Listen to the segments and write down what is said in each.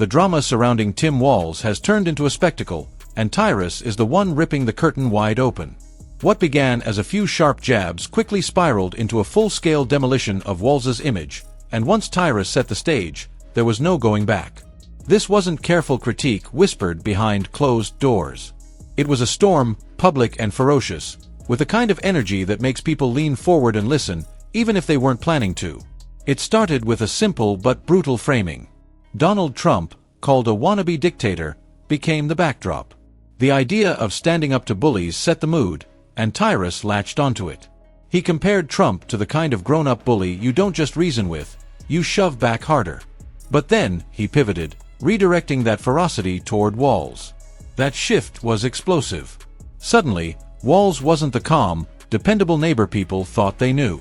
The drama surrounding Tim Walz has turned into a spectacle, and Tyrus is the one ripping the curtain wide open. What began as a few sharp jabs quickly spiraled into a full-scale demolition of Walz's image, and once Tyrus set the stage, there was no going back. This wasn't careful critique whispered behind closed doors. It was a storm, public and ferocious, with the kind of energy that makes people lean forward and listen, even if they weren't planning to. It started with a simple but brutal framing. Donald Trump, called a wannabe dictator, became the backdrop. The idea of standing up to bullies set the mood, and Tyrus latched onto it. He compared Trump to the kind of grown-up bully you don't just reason with, you shove back harder. But then, he pivoted, redirecting that ferocity toward Walz. That shift was explosive. Suddenly, Walz wasn't the calm, dependable neighbor people thought they knew.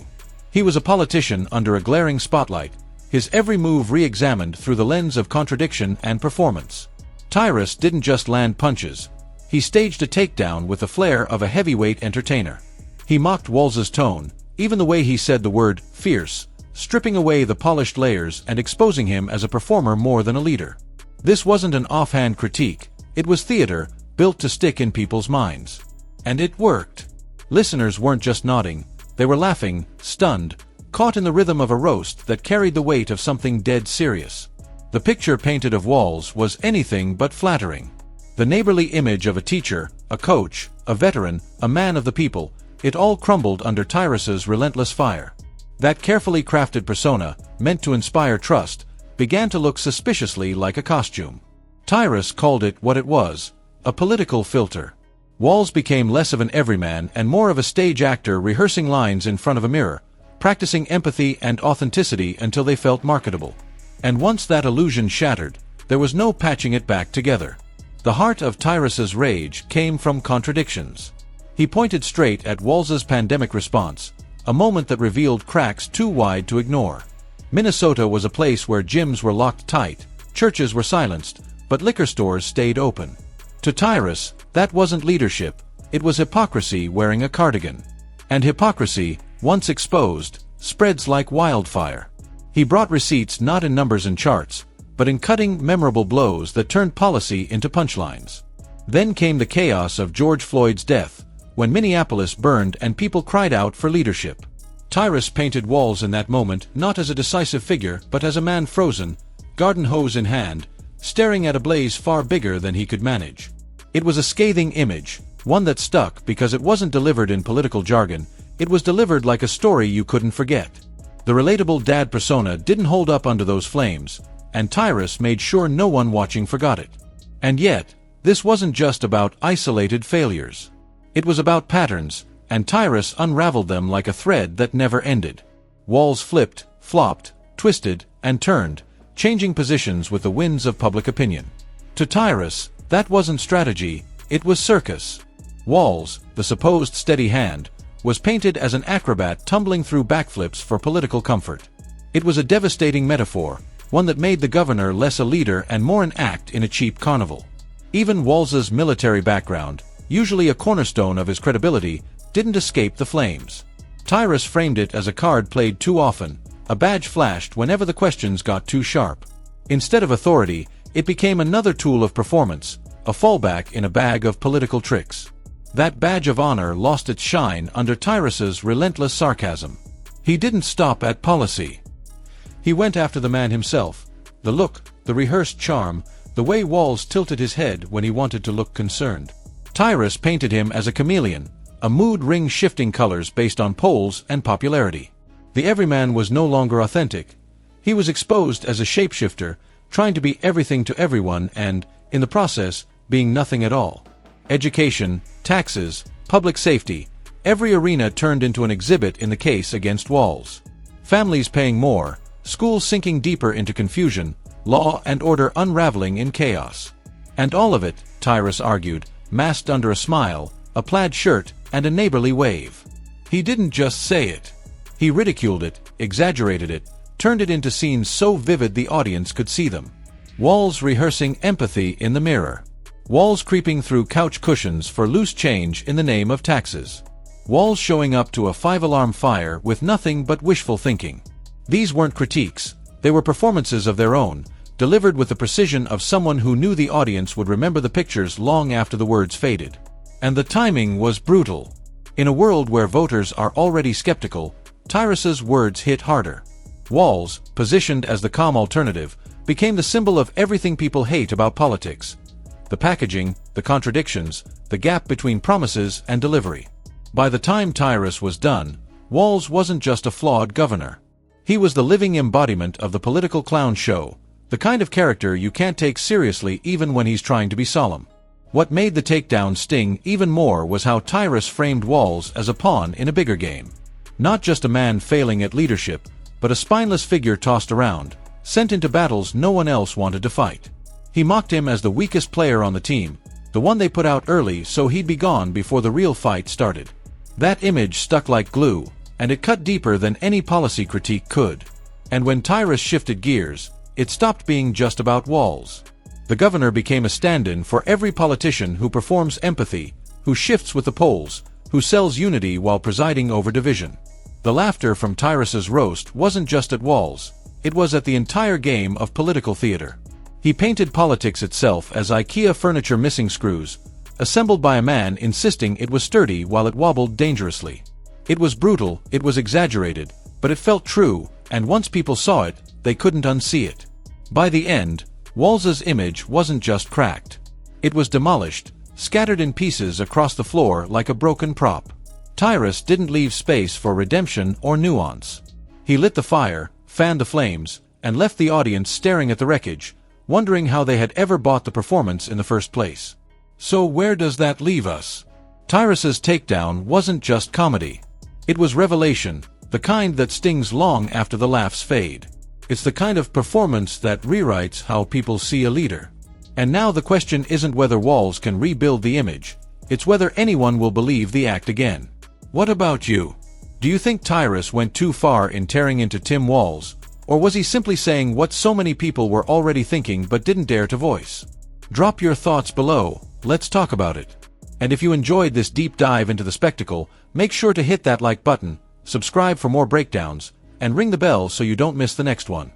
He was a politician under a glaring spotlight, his every move re-examined through the lens of contradiction and performance. Tyrus didn't just land punches. He staged a takedown with the flair of a heavyweight entertainer. He mocked Walz's tone, even the way he said the word fierce, stripping away the polished layers and exposing him as a performer more than a leader. This wasn't an offhand critique, it was theater, built to stick in people's minds. And it worked. Listeners weren't just nodding, they were laughing, stunned, caught in the rhythm of a roast that carried the weight of something dead serious. The picture painted of Walz was anything but flattering. The neighborly image of a teacher, a coach, a veteran, a man of the people, it all crumbled under Tyrus's relentless fire. That carefully crafted persona, meant to inspire trust, began to look suspiciously like a costume. Tyrus called it what it was, a political filter. Walz became less of an everyman and more of a stage actor rehearsing lines in front of a mirror, practicing empathy and authenticity until they felt marketable. And once that illusion shattered, there was no patching it back together. The heart of Tyrus's rage came from contradictions. He pointed straight at Walz's pandemic response, a moment that revealed cracks too wide to ignore. Minnesota was a place where gyms were locked tight, churches were silenced, but liquor stores stayed open. To Tyrus, that wasn't leadership, it was hypocrisy wearing a cardigan. And hypocrisy, once exposed, spreads like wildfire. He brought receipts not in numbers and charts, but in cutting, memorable blows that turned policy into punchlines. Then came the chaos of George Floyd's death, when Minneapolis burned and people cried out for leadership. Tyrus painted Walz in that moment not as a decisive figure but as a man frozen, garden hose in hand, staring at a blaze far bigger than he could manage. It was a scathing image, one that stuck because it wasn't delivered in political jargon, it was delivered like a story you couldn't forget. The relatable dad persona didn't hold up under those flames, and Tyrus made sure no one watching forgot it. And yet, this wasn't just about isolated failures. It was about patterns, and Tyrus unraveled them like a thread that never ended. Walz flipped, flopped, twisted, and turned, changing positions with the winds of public opinion. To Tyrus, that wasn't strategy, it was circus. Walz, the supposed steady hand, was painted as an acrobat tumbling through backflips for political comfort. It was a devastating metaphor, one that made the governor less a leader and more an act in a cheap carnival. Even Walz's military background, usually a cornerstone of his credibility, didn't escape the flames. Tyrus framed it as a card played too often, a badge flashed whenever the questions got too sharp. Instead of authority, it became another tool of performance, a fallback in a bag of political tricks. That badge of honor lost its shine under Tyrus's relentless sarcasm. He didn't stop at policy. He went after the man himself, the look, the rehearsed charm, the way Walz tilted his head when he wanted to look concerned. Tyrus painted him as a chameleon, a mood ring shifting colors based on polls and popularity. The everyman was no longer authentic. He was exposed as a shapeshifter, trying to be everything to everyone and, in the process, being nothing at all. Education, taxes, public safety, every arena turned into an exhibit in the case against Walz. Families paying more, schools sinking deeper into confusion, law and order unraveling in chaos. And all of it, Tyrus argued, masked under a smile, a plaid shirt, and a neighborly wave. He didn't just say it. He ridiculed it, exaggerated it, turned it into scenes so vivid the audience could see them. Walz rehearsing empathy in the mirror. Walz creeping through couch cushions for loose change in the name of taxes. Walz showing up to a 5-alarm fire with nothing but wishful thinking. These weren't critiques, they were performances of their own, delivered with the precision of someone who knew the audience would remember the pictures long after the words faded. And the timing was brutal. In a world where voters are already skeptical, Tyrus's words hit harder. Walz, positioned as the calm alternative, became the symbol of everything people hate about politics. The packaging, the contradictions, the gap between promises and delivery. By the time Tyrus was done, Walz wasn't just a flawed governor. He was the living embodiment of the political clown show, the kind of character you can't take seriously even when he's trying to be solemn. What made the takedown sting even more was how Tyrus framed Walz as a pawn in a bigger game. Not just a man failing at leadership, but a spineless figure tossed around, sent into battles no one else wanted to fight. He mocked him as the weakest player on the team, the one they put out early so he'd be gone before the real fight started. That image stuck like glue, and it cut deeper than any policy critique could. And when Tyrus shifted gears, it stopped being just about Walz. The governor became a stand-in for every politician who performs empathy, who shifts with the polls, who sells unity while presiding over division. The laughter from Tyrus's roast wasn't just at Walz, it was at the entire game of political theater. He painted politics itself as IKEA furniture missing screws, assembled by a man insisting it was sturdy while it wobbled dangerously. It was brutal, it was exaggerated, but it felt true, and once people saw it, they couldn't unsee it. By the end, Walz's image wasn't just cracked. It was demolished, scattered in pieces across the floor like a broken prop. Tyrus didn't leave space for redemption or nuance. He lit the fire, fanned the flames, and left the audience staring at the wreckage, wondering how they had ever bought the performance in the first place. So where does that leave us? Tyrus's takedown wasn't just comedy. It was revelation, the kind that stings long after the laughs fade. It's the kind of performance that rewrites how people see a leader. And now the question isn't whether Walz can rebuild the image, it's whether anyone will believe the act again. What about you? Do you think Tyrus went too far in tearing into Tim Walz, or was he simply saying what so many people were already thinking but didn't dare to voice? Drop your thoughts below, let's talk about it. And if you enjoyed this deep dive into the spectacle, make sure to hit that like button, subscribe for more breakdowns, and ring the bell so you don't miss the next one.